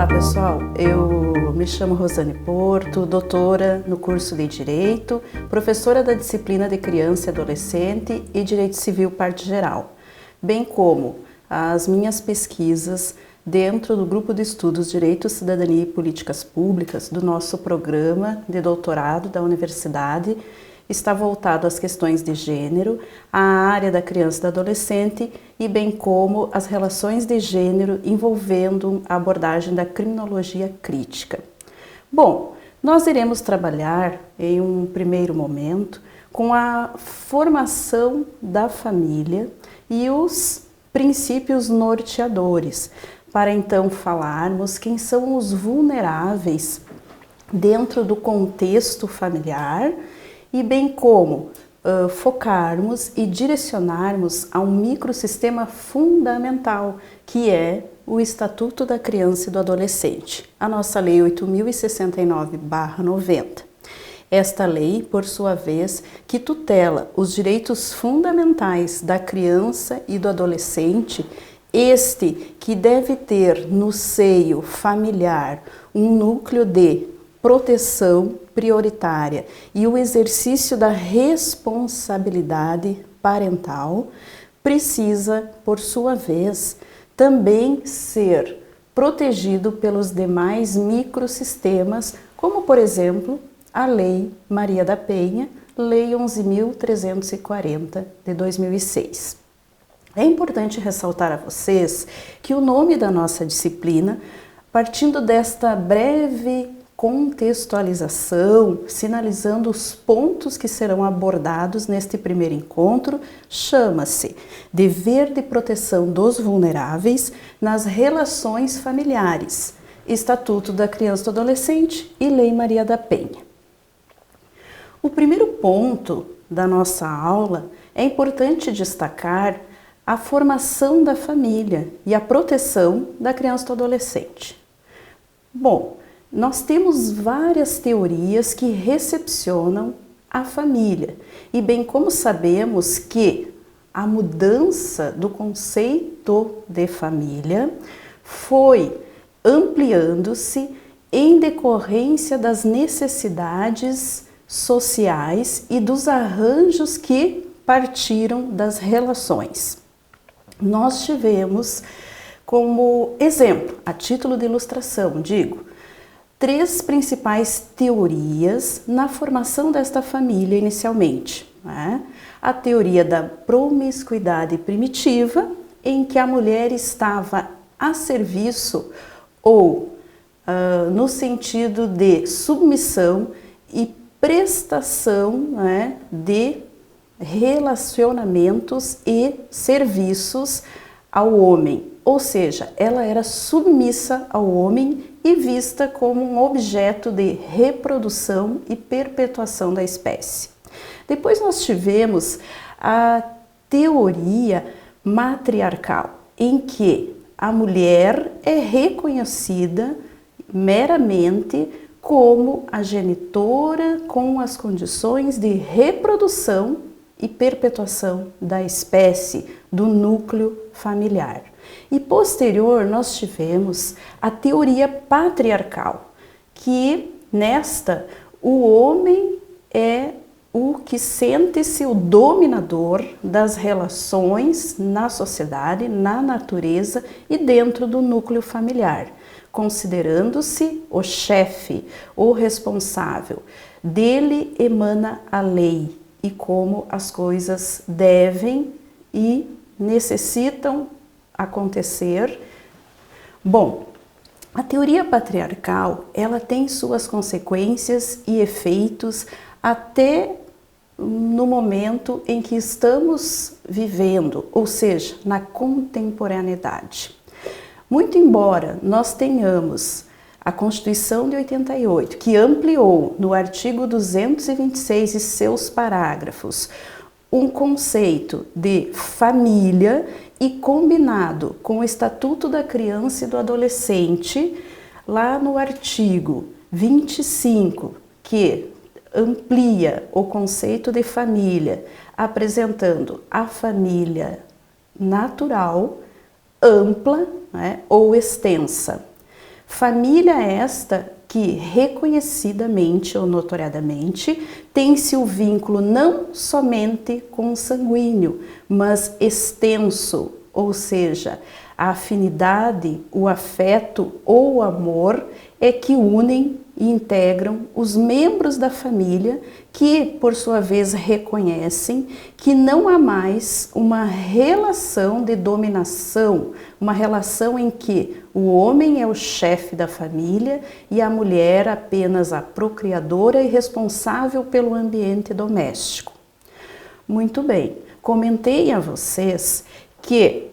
Olá pessoal, eu me chamo Rosane Porto, doutora no curso de Direito, professora da disciplina de Criança e Adolescente e Direito Civil Parte Geral, bem como as minhas pesquisas dentro do grupo de estudos Direito, Cidadania e Políticas Públicas do nosso programa de doutorado da universidade. Está voltado às questões de gênero, à área da criança e do adolescente e bem como as relações de gênero envolvendo a abordagem da criminologia crítica. Bom, nós iremos trabalhar em um primeiro momento com a formação da família e os princípios norteadores, para então falarmos quem são os vulneráveis dentro do contexto familiar e bem como focarmos e direcionarmos a um microsistema fundamental, que é o Estatuto da Criança e do Adolescente, a nossa Lei 8.069/90. Esta lei, por sua vez, que tutela os direitos fundamentais da criança e do adolescente, este que deve ter no seio familiar um núcleo de proteção prioritária e o exercício da responsabilidade parental, precisa, por sua vez, também ser protegido pelos demais microsistemas, como, por exemplo, a Lei Maria da Penha, Lei 11.340 de 2006. É importante ressaltar a vocês que o nome da nossa disciplina, partindo desta breve contextualização, sinalizando os pontos que serão abordados neste primeiro encontro, chama-se Dever de Proteção dos Vulneráveis nas Relações Familiares, Estatuto da Criança e do Adolescente e Lei Maria da Penha. O primeiro ponto da nossa aula é importante destacar a formação da família e a proteção da criança e do adolescente. Bom, nós temos várias teorias que recepcionam a família e bem como sabemos que a mudança do conceito de família foi ampliando-se em decorrência das necessidades sociais e dos arranjos que partiram das relações. Nós tivemos como exemplo, a título de ilustração, três principais teorias na formação desta família inicialmente. A teoria da promiscuidade primitiva, em que a mulher estava a serviço ou no sentido de submissão e prestação de relacionamentos e serviços ao homem, ou seja, ela era submissa ao homem e vista como um objeto de reprodução e perpetuação da espécie. Depois nós tivemos a teoria matriarcal, em que a mulher é reconhecida meramente como a genitora com as condições de reprodução e perpetuação da espécie, do núcleo familiar. E posterior nós tivemos a teoria patriarcal, que nesta o homem é o que sente-se o dominador das relações na sociedade, na natureza e dentro do núcleo familiar, considerando-se o chefe, o responsável. Dele emana a lei e como as coisas devem e necessitam acontecer. Bom, a teoria patriarcal, ela tem suas consequências e efeitos até no momento em que estamos vivendo, ou seja, na contemporaneidade. Muito embora nós tenhamos a Constituição de 88, que ampliou no artigo 226 e seus parágrafos um conceito de família e combinado com o Estatuto da Criança e do Adolescente, lá no artigo 25, que amplia o conceito de família, apresentando a família natural, ampla, ou extensa. Família esta que reconhecidamente ou notoriadamente tem-se o vínculo não somente consanguíneo, mas extenso, ou seja, a afinidade, o afeto ou o amor é que unem e integram os membros da família que, por sua vez, reconhecem que não há mais uma relação de dominação, uma relação em que o homem é o chefe da família e a mulher apenas a procriadora e responsável pelo ambiente doméstico. Muito bem, comentei a vocês que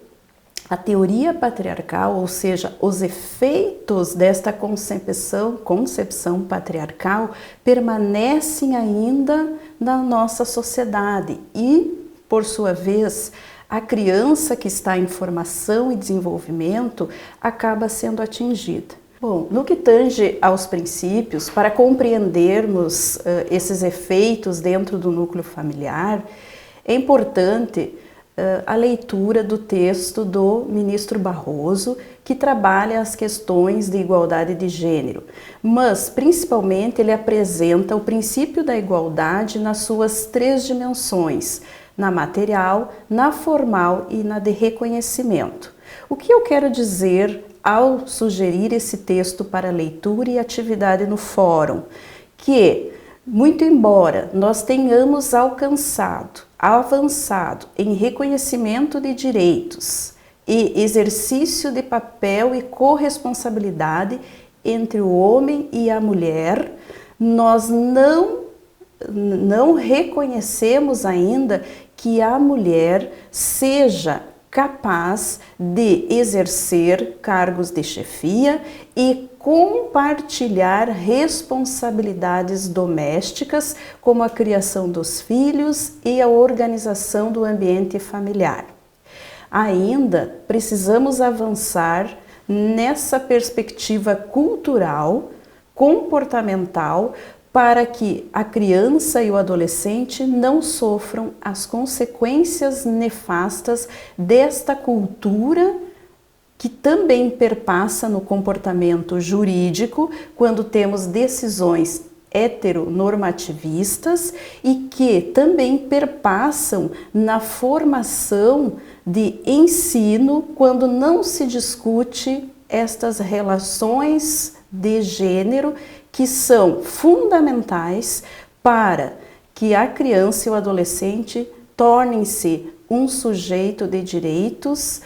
a teoria patriarcal, ou seja, os efeitos desta concepção patriarcal permanecem ainda na nossa sociedade e, por sua vez, a criança que está em formação e desenvolvimento acaba sendo atingida. Bom, no que tange aos princípios, para compreendermos esses efeitos dentro do núcleo familiar, é importante a leitura do texto do ministro Barroso, que trabalha as questões de igualdade de gênero, mas principalmente ele apresenta o princípio da igualdade nas suas 3 dimensões, na material, na formal e na de reconhecimento. O que eu quero dizer ao sugerir esse texto para leitura e atividade no fórum? Que, muito embora nós tenhamos avançado em reconhecimento de direitos e exercício de papel e corresponsabilidade entre o homem e a mulher, nós não reconhecemos ainda que a mulher seja capaz de exercer cargos de chefia e compartilhar responsabilidades domésticas, como a criação dos filhos e a organização do ambiente familiar. Ainda precisamos avançar nessa perspectiva cultural, comportamental, para que a criança e o adolescente não sofram as consequências nefastas desta cultura que também perpassa no comportamento jurídico quando temos decisões heteronormativistas e que também perpassam na formação de ensino quando não se discute estas relações de gênero que são fundamentais para que a criança e o adolescente tornem-se um sujeito de direitos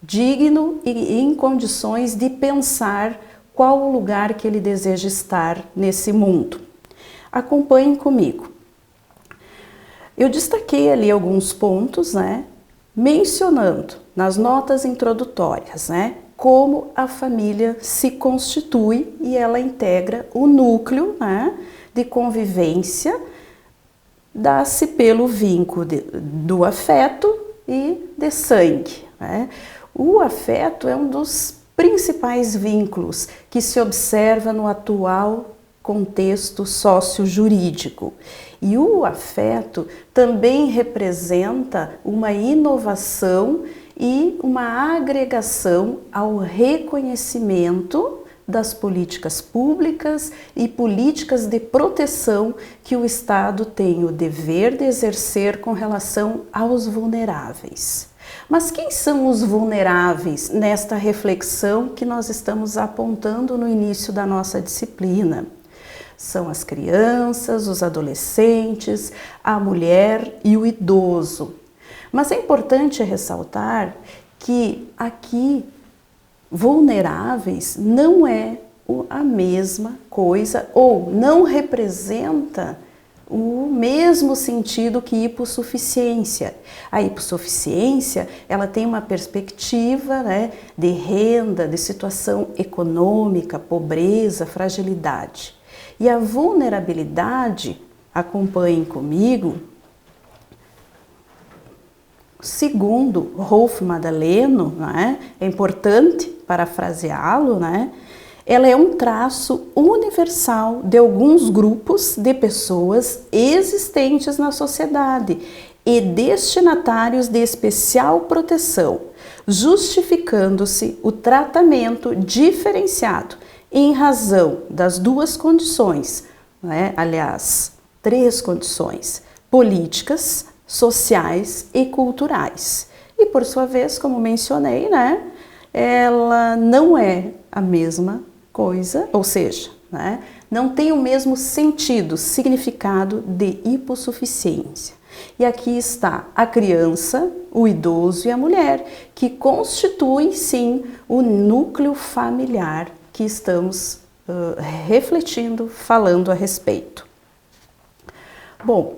digno e em condições de pensar qual o lugar que ele deseja estar nesse mundo. Acompanhem comigo. Eu destaquei ali alguns pontos, mencionando nas notas introdutórias, como a família se constitui e ela integra o núcleo de convivência, dá-se pelo vínculo do afeto e de sangue. O afeto é um dos principais vínculos que se observa no atual contexto sociojurídico. E o afeto também representa uma inovação e uma agregação ao reconhecimento das políticas públicas e políticas de proteção que o Estado tem o dever de exercer com relação aos vulneráveis. Mas quem são os vulneráveis nesta reflexão que nós estamos apontando no início da nossa disciplina? São as crianças, os adolescentes, a mulher e o idoso. Mas é importante ressaltar que aqui vulneráveis não é a mesma coisa ou não representa o mesmo sentido que hipossuficiência. A hipossuficiência, ela tem uma perspectiva de renda, de situação econômica, pobreza, fragilidade. E a vulnerabilidade, acompanhem comigo, segundo Rolf Madaleno, é importante parafraseá-lo, ela é um traço universal de alguns grupos de pessoas existentes na sociedade e destinatários de especial proteção, justificando-se o tratamento diferenciado em razão das duas condições, aliás, 3 condições: políticas, sociais e culturais. E por sua vez, como mencionei, ela não é a mesma coisa, ou seja, não tem o mesmo sentido, significado de hipossuficiência. E aqui está a criança, o idoso e a mulher, que constituem sim o núcleo familiar que estamos refletindo, falando a respeito. Bom,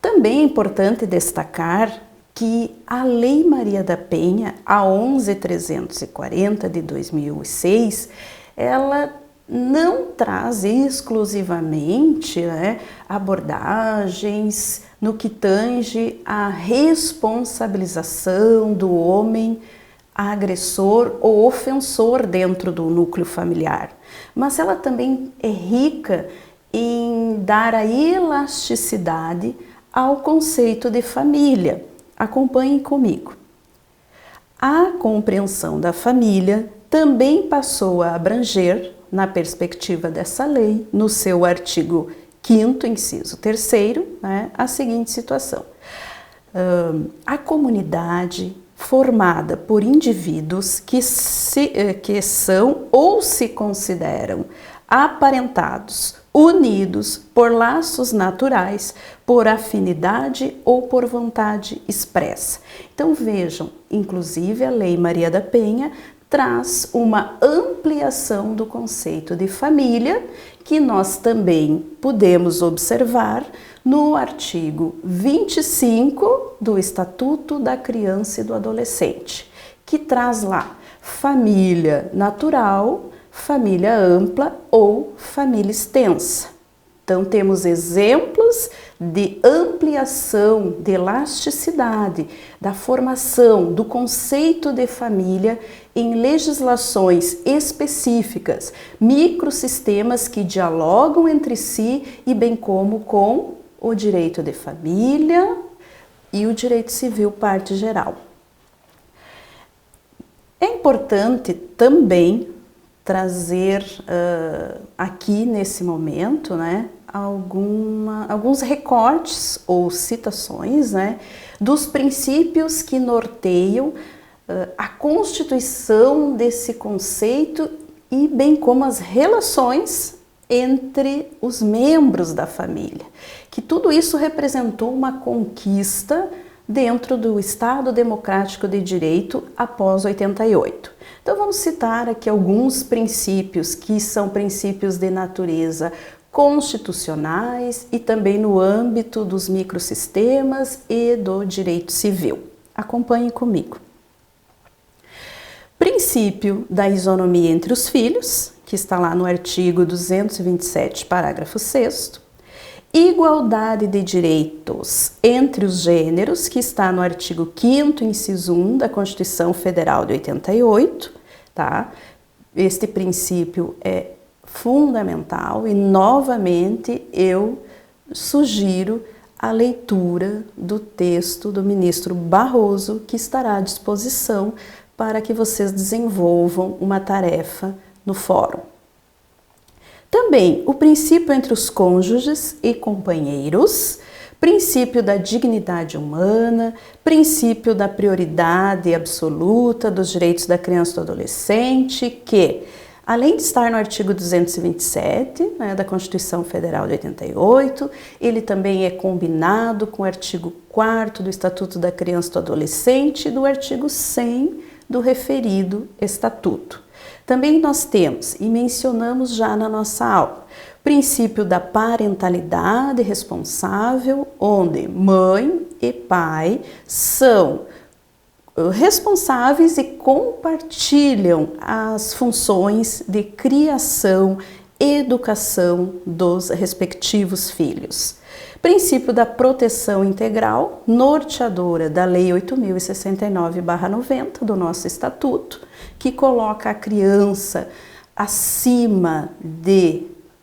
também é importante destacar que a Lei Maria da Penha, a 11.340 de 2006, ela não traz exclusivamente abordagens no que tange à responsabilização do homem agressor ou ofensor dentro do núcleo familiar, mas ela também é rica em dar a elasticidade ao conceito de família. Acompanhem comigo. A compreensão da família também passou a abranger, na perspectiva dessa lei, no seu artigo 5º, inciso 3º, a seguinte situação. A comunidade formada por indivíduos que são ou se consideram aparentados, unidos por laços naturais, por afinidade ou por vontade expressa. Então vejam, inclusive a Lei Maria da Penha traz uma ampliação do conceito de família, que nós também podemos observar no artigo 25 do Estatuto da Criança e do Adolescente, que traz lá família natural, família ampla ou família extensa. Então temos exemplos de ampliação, de elasticidade, da formação do conceito de família em legislações específicas, microsistemas que dialogam entre si e bem como com o direito de família e o direito civil parte geral. É importante também trazer aqui nesse momento, alguns recortes ou citações, dos princípios que norteiam a constituição desse conceito e bem como as relações entre os membros da família, que tudo isso representou uma conquista dentro do Estado Democrático de Direito após 88. Então vamos citar aqui alguns princípios que são princípios de natureza constitucionais e também no âmbito dos microsistemas e do direito civil. Acompanhe comigo. Princípio da isonomia entre os filhos, que está lá no artigo 227, parágrafo 6º. Igualdade de direitos entre os gêneros, que está no artigo 5º, inciso 1 da Constituição Federal de 88, tá? Este princípio é fundamental e, novamente, eu sugiro a leitura do texto do ministro Barroso, que estará à disposição para que vocês desenvolvam uma tarefa no fórum. Também o princípio entre os cônjuges e companheiros, princípio da dignidade humana, princípio da prioridade absoluta dos direitos da criança e do adolescente, que, além de estar no artigo 227, da Constituição Federal de 88, ele também é combinado com o artigo 4º do Estatuto da Criança e do Adolescente e do artigo 100 do referido Estatuto. Também nós temos, e mencionamos já na nossa aula, princípio da parentalidade responsável, onde mãe e pai são responsáveis e compartilham as funções de criação e educação dos respectivos filhos. Princípio da proteção integral, norteadora da Lei 8.069/90 do nosso Estatuto, que coloca a criança acima de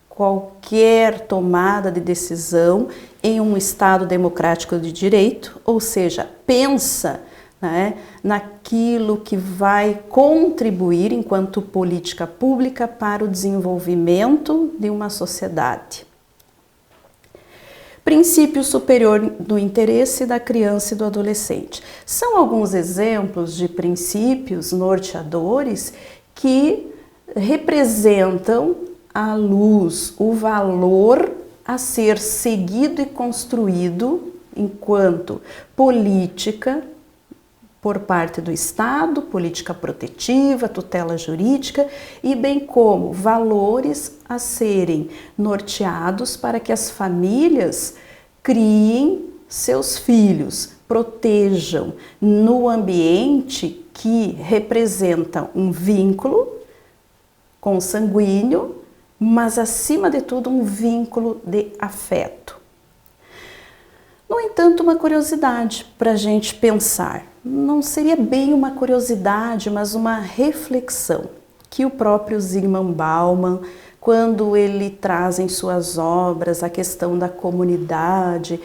qualquer tomada de decisão em um Estado democrático de direito, ou seja, pensa né, naquilo que vai contribuir enquanto política pública para o desenvolvimento de uma sociedade. Princípio superior do interesse da criança e do adolescente. São alguns exemplos de princípios norteadores que representam a luz, o valor a ser seguido e construído enquanto política por parte do Estado, política protetiva, tutela jurídica e bem como valores a serem norteados para que as famílias criem seus filhos, protejam no ambiente que representa um vínculo consanguíneo, mas acima de tudo um vínculo de afeto. No entanto, uma curiosidade para a gente pensar, não seria bem uma curiosidade, mas uma reflexão que o próprio Zygmunt Bauman, quando ele traz em suas obras a questão da comunidade,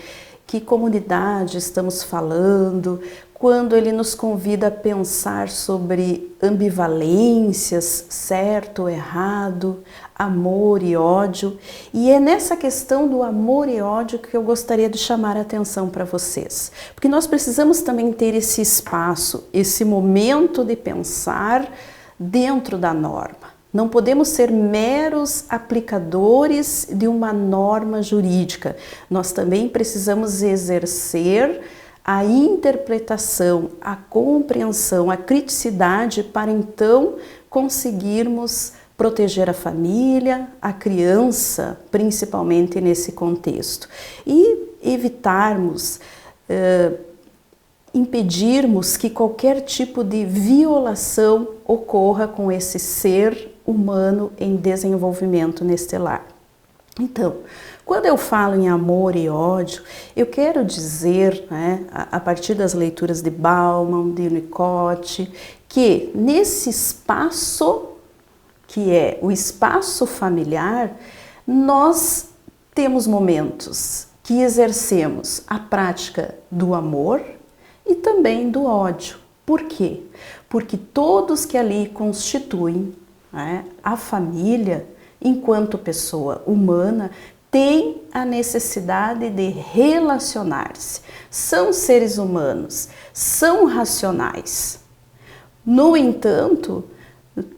que comunidade estamos falando, quando ele nos convida a pensar sobre ambivalências, certo, errado, amor e ódio. E é nessa questão do amor e ódio que eu gostaria de chamar a atenção para vocês. Porque nós precisamos também ter esse espaço, esse momento de pensar dentro da norma. Não podemos ser meros aplicadores de uma norma jurídica. Nós também precisamos exercer a interpretação, a compreensão, a criticidade para então conseguirmos proteger a família, a criança, principalmente nesse contexto, e evitarmos, impedirmos que qualquer tipo de violação ocorra com esse ser humano em desenvolvimento neste lar. Então, quando eu falo em amor e ódio, eu quero dizer, né, a partir das leituras de Bauman, de Winnicott, que nesse espaço, que é o espaço familiar, nós temos momentos que exercemos a prática do amor e também do ódio. Por quê? Porque todos que ali constituem, né, a família, enquanto pessoa humana, tem a necessidade de relacionar-se. São seres humanos, são racionais. No entanto,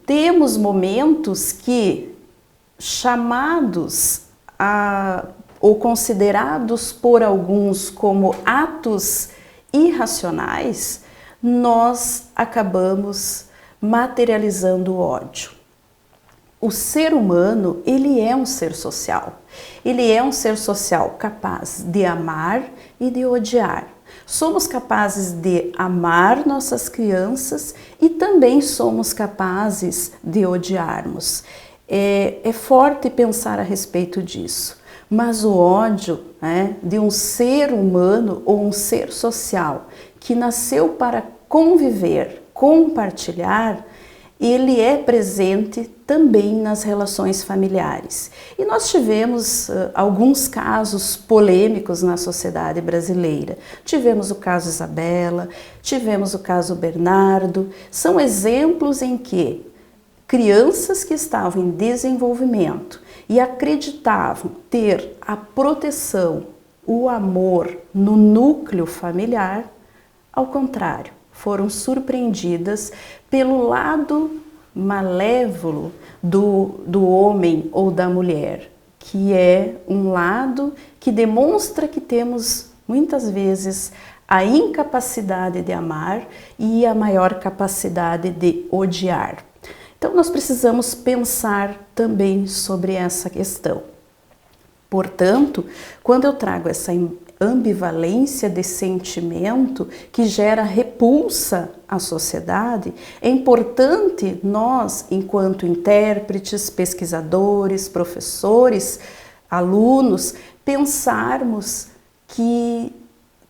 temos momentos que, chamados ou considerados por alguns como atos irracionais, nós acabamos materializando o ódio. O ser humano, ele é um ser social. Ele é um ser social capaz de amar e de odiar. Somos capazes de amar nossas crianças e também somos capazes de odiarmos. É forte pensar a respeito disso. Mas o ódio, né, de um ser humano ou um ser social que nasceu para conviver, compartilhar, ele é presente também nas relações familiares. E nós tivemos alguns casos polêmicos na sociedade brasileira. Tivemos o caso Isabela, tivemos o caso Bernardo. São exemplos em que crianças que estavam em desenvolvimento e acreditavam ter a proteção, o amor no núcleo familiar, ao contrário, foram surpreendidas pelo lado malévolo do homem ou da mulher, que é um lado que demonstra que temos muitas vezes a incapacidade de amar e a maior capacidade de odiar. Então nós precisamos pensar também sobre essa questão. Portanto, quando eu trago essa ambivalência de sentimento que gera repulsa à sociedade, é importante nós, enquanto intérpretes, pesquisadores, professores, alunos, pensarmos que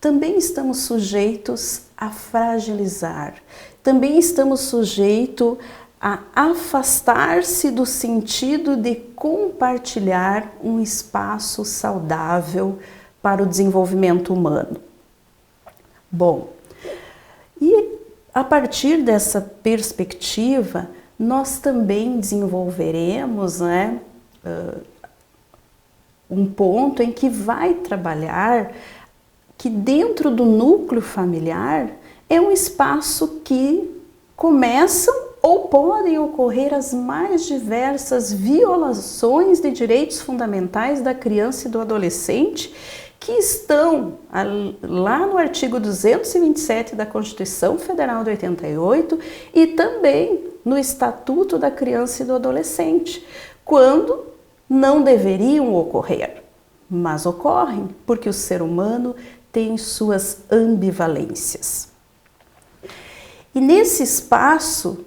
também estamos sujeitos a fragilizar, também estamos sujeitos a afastar-se do sentido de compartilhar um espaço saudável para o desenvolvimento humano. Bom, e A partir dessa perspectiva, nós também desenvolveremos, né, um ponto em que vai trabalhar que dentro do núcleo familiar é um espaço que começam ou podem ocorrer as mais diversas violações de direitos fundamentais da criança e do adolescente, que estão lá no artigo 227 da Constituição Federal de 88 e também no Estatuto da Criança e do Adolescente, quando não deveriam ocorrer, mas ocorrem porque o ser humano tem suas ambivalências. E nesse espaço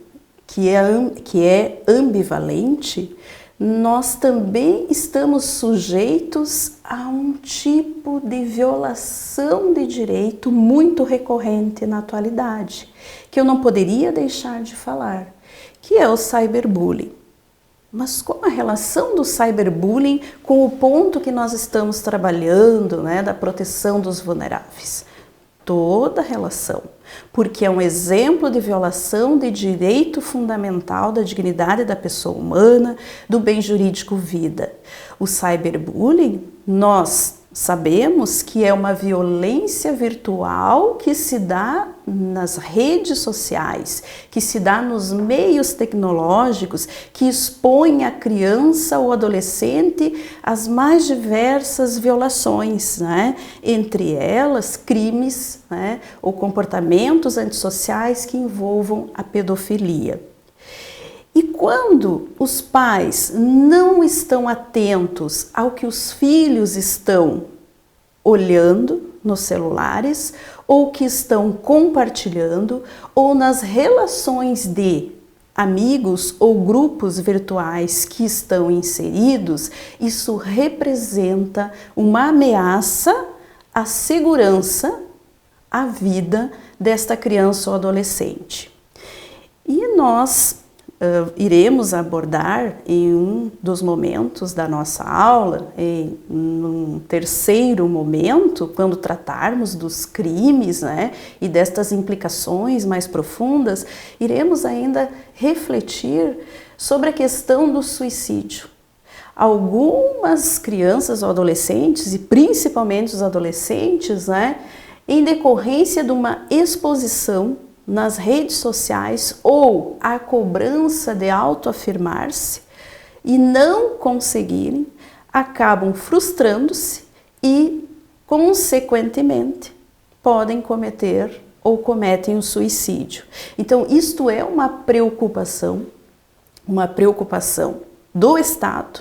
que é ambivalente, nós também estamos sujeitos a um tipo de violação de direito muito recorrente na atualidade, que eu não poderia deixar de falar, que é o cyberbullying. Mas qual a relação do cyberbullying com o ponto que nós estamos trabalhando, né, da proteção dos vulneráveis? Toda relação, porque é um exemplo de violação de direito fundamental da dignidade da pessoa humana, do bem jurídico vida. O cyberbullying, nós sabemos que é uma violência virtual que se dá nas redes sociais, que se dá nos meios tecnológicos, que expõe a criança ou adolescente às mais diversas violações, né? Entre elas crimes, né, ou comportamentos antissociais que envolvam a pedofilia. E quando os pais não estão atentos ao que os filhos estão olhando nos celulares, ou que estão compartilhando, ou nas relações de amigos ou grupos virtuais que estão inseridos, isso representa uma ameaça à segurança, à vida desta criança ou adolescente. E nós iremos abordar em um dos momentos da nossa aula, em um terceiro momento, quando tratarmos dos crimes, né, e destas implicações mais profundas, iremos ainda refletir sobre a questão do suicídio. Algumas crianças ou adolescentes, e principalmente os adolescentes, né, em decorrência de uma exposição nas redes sociais ou a cobrança de autoafirmar-se e não conseguirem, acabam frustrando-se e, consequentemente, podem cometer ou cometem o suicídio. Então, isto é uma preocupação do Estado,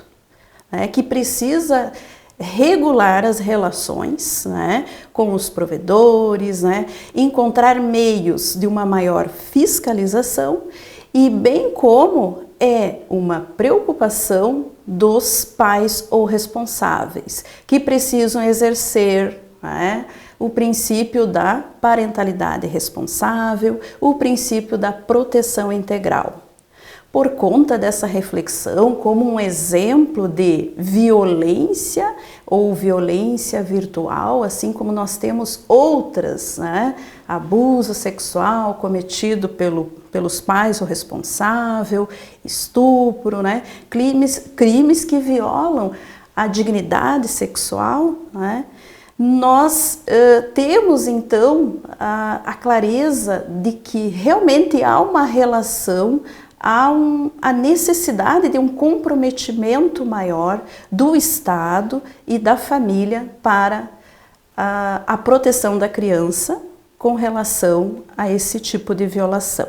né, que precisa regular as relações, né, com os provedores, né, encontrar meios de uma maior fiscalização e bem como é uma preocupação dos pais ou responsáveis que precisam exercer, né, o princípio da parentalidade responsável, o princípio da proteção integral. Por conta dessa reflexão, como um exemplo de violência ou violência virtual, assim como nós temos outras, né? Abuso sexual cometido pelos pais ou responsável, estupro, né? Crimes que violam a dignidade sexual, né? Nós temos então a clareza de que realmente há uma relação, há a necessidade de um comprometimento maior do Estado e da família para a proteção da criança com relação a esse tipo de violação.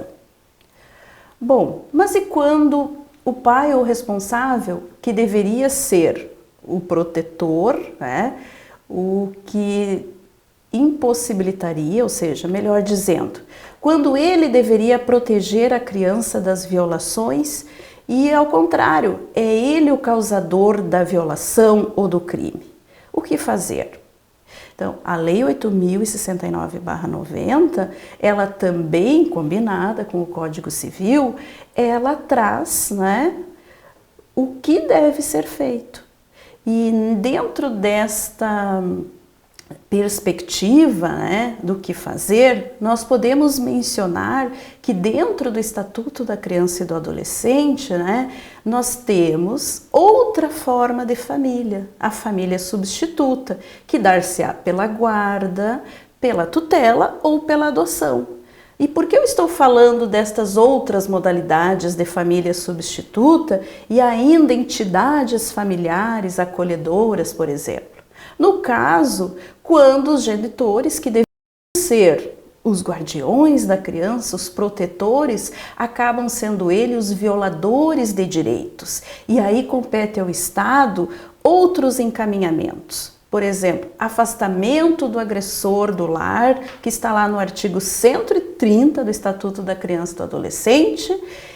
Bom, mas e quando o pai ou responsável, que deveria ser o protetor, né, o que impossibilitaria, ou seja, melhor dizendo, quando ele deveria proteger a criança das violações e, ao contrário, é ele o causador da violação ou do crime. O que fazer? Então, a Lei 8.069/90, ela também, combinada com o Código Civil, ela traz, né, o que deve ser feito. E dentro perspectiva, né, do que fazer, nós podemos mencionar que dentro do Estatuto da Criança e do Adolescente, né, nós temos outra forma de família, a família substituta, que dar-se-á pela guarda, pela tutela ou pela adoção. E por que eu estou falando destas outras modalidades de família substituta e ainda entidades familiares acolhedoras, por exemplo? No caso, quando os genitores, que deveriam ser os guardiões da criança, os protetores, acabam sendo eles os violadores de direitos. E aí compete ao Estado outros encaminhamentos. Por exemplo, afastamento do agressor do lar, que está lá no artigo 130 do Estatuto da Criança e do Adolescente,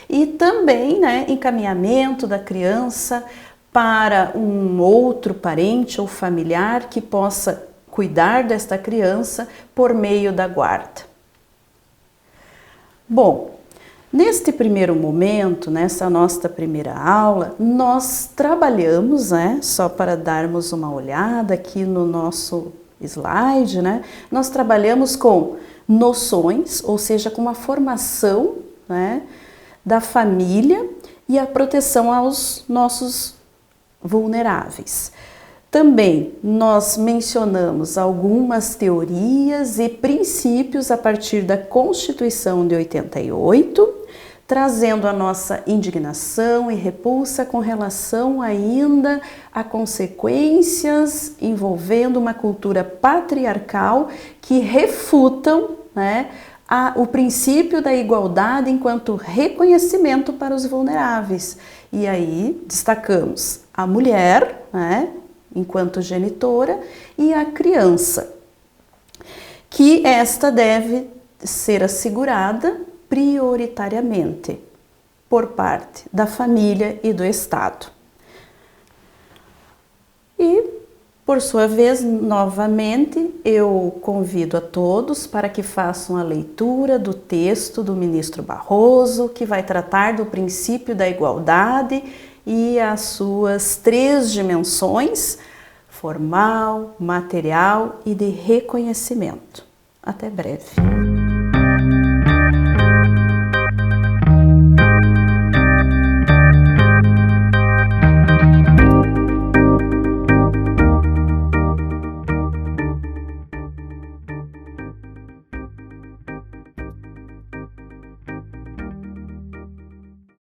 e também, né, encaminhamento da criança para um outro parente ou familiar que possa cuidar desta criança por meio da guarda. Bom, neste primeiro momento, nessa nossa primeira aula, nós trabalhamos, né, só para darmos uma olhada aqui no nosso slide, né, nós trabalhamos com noções, ou seja, com uma formação, né, da família e a proteção aos nossos vulneráveis. Também nós mencionamos algumas teorias e princípios a partir da Constituição de 88, trazendo a nossa indignação e repulsa com relação ainda a consequências envolvendo uma cultura patriarcal que refutam, né, o princípio da igualdade enquanto reconhecimento para os vulneráveis. E aí destacamos a mulher, né, enquanto genitora, e a criança, que esta deve ser assegurada prioritariamente por parte da família e do Estado. E, por sua vez, novamente, eu convido a todos para que façam a leitura do texto do ministro Barroso, que vai tratar do princípio da igualdade e as suas 3 dimensões: formal, material e de reconhecimento. Até breve.